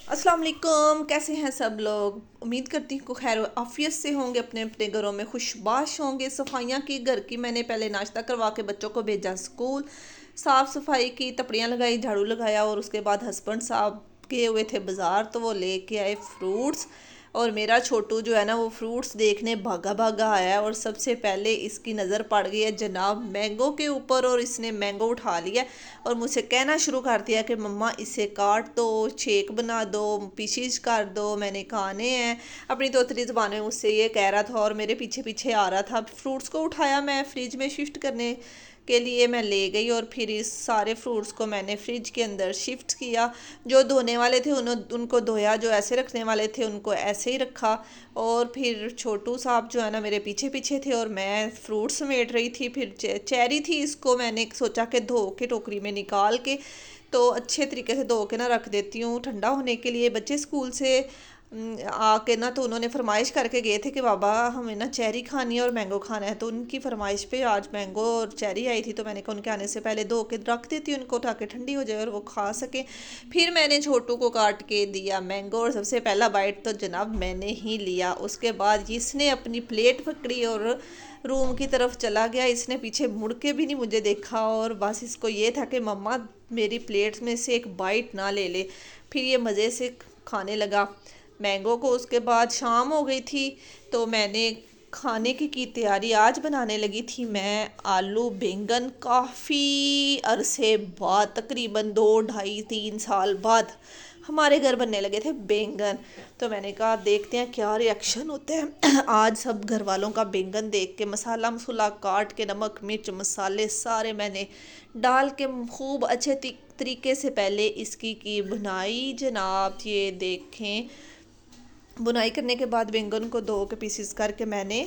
अस्सलाम वालेकुम, कैसे हैं सब लोग। उम्मीद करती हूँ खैर आफियत से होंगे, अपने अपने घरों में खुशबाश होंगे। सफाइयाँ की घर की, मैंने पहले नाश्ता करवा के बच्चों को भेजा स्कूल, साफ़ सफाई की, तपड़ियाँ लगाई, झाड़ू लगाया। और उसके बाद हस्बैंड साहब गए हुए थे बाज़ार, तो वो लेके आए फ्रूट्स। और मेरा छोटू जो है ना, वो फ्रूट्स देखने भागा भागा आया है और सबसे पहले इसकी नज़र पड़ गई है जनाब मैंगो के ऊपर, और इसने मैंगो उठा लिया और मुझसे कहना शुरू कर दिया कि मम्मा इसे काट दो, शेक बना दो, पीसीज कर दो, मैंने खाने हैं। अपनी तोतली ज़बान में मुझसे ये कह रहा था और मेरे पीछे पीछे आ रहा था। फ्रूट्स को उठाया, मैं फ्रिज में शिफ्ट करने के लिए मैं ले गई और फिर इस सारे फ्रूट्स को मैंने फ्रिज के अंदर शिफ्ट किया। जो धोने वाले थे उनको धोया, जो ऐसे रखने वाले थे उनको ऐसे ही रखा। और फिर छोटू साहब जो है ना मेरे पीछे पीछे थे और मैं फ्रूट्स समेट रही थी। फिर चेरी थी, इसको मैंने सोचा कि धो के टोकरी में निकाल के तो अच्छे तरीके से धो के ना रख देती हूँ ठंडा होने के लिए। बच्चे स्कूल से आके ना तो उन्होंने फरमाइश करके गए थे कि बाबा हमें ना चेरी खानी है और मैंगो खाना है, तो उनकी फरमाइश पे आज मैंगो और चेरी आई थी। तो मैंने कहा उनके आने से पहले धो के रख देती हूँ उनको, ताकि ठंडी हो जाए और वो खा सके। फिर मैंने छोटू को काट के दिया मैंगो और सबसे पहला बाइट तो जनाब मैंने ही लिया। उसके बाद इसने अपनी प्लेट पकड़ी और रूम की तरफ चला गया। इसने पीछे मुड़ के भी नहीं मुझे देखा और बस इसको ये था कि मम्मा मेरी प्लेट में से एक बाइट ना ले ले। फिर ये मज़े से खाने लगा मैंगो को। उसके बाद शाम हो गई थी तो मैंने खाने की तैयारी आज बनाने लगी थी मैं आलू बैंगन। काफ़ी अरसे बाद, तकरीबन 2 ढाई 3 साल बाद हमारे घर बनने लगे थे बैंगन। तो मैंने कहा देखते हैं क्या रिएक्शन होते हैं। आज सब घर वालों का बैंगन देख के मसाला मसूला काट के, नमक मिर्च मसाले सारे मैंने डाल के खूब अच्छे तरीके से पहले इसकी की बुनाई जनाब। ये देखें, बुनाई करने के बाद बैंगन को धो के पीसेस करके मैंने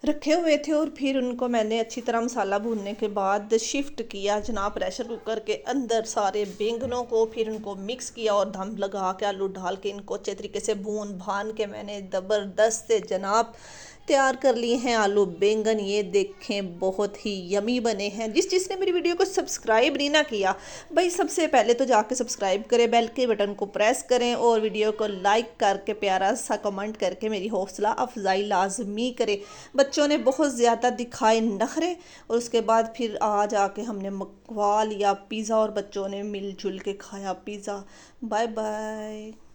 रखे हुए थे और फिर उनको मैंने अच्छी तरह मसाला भूनने के बाद शिफ्ट किया जनाब प्रेशर कुकर के अंदर सारे बैंगनों को। फिर उनको मिक्स किया और दम लगा के आलू डाल के इनको अच्छे तरीके से भून भान के मैंने ज़बरदस्त से जनाब तैयार कर लिए हैं आलू बैंगन। ये देखें बहुत ही यमी बने हैं। जिसने मेरी वीडियो को सब्सक्राइब नहीं ना किया भाई, सबसे पहले तो जाके सब्सक्राइब करें, बेल के बटन को प्रेस करें और वीडियो को लाइक करके प्यारा सा कमेंट करके मेरी हौसला अफजाई लाजमी करें। बच्चों ने बहुत ज़्यादा दिखाए नखरे और उसके बाद फिर आज आके हमने मंगवा लिया पिज़्ज़ा और बच्चों ने मिलजुल के खाया पिज़्ज़ा। Bye bye.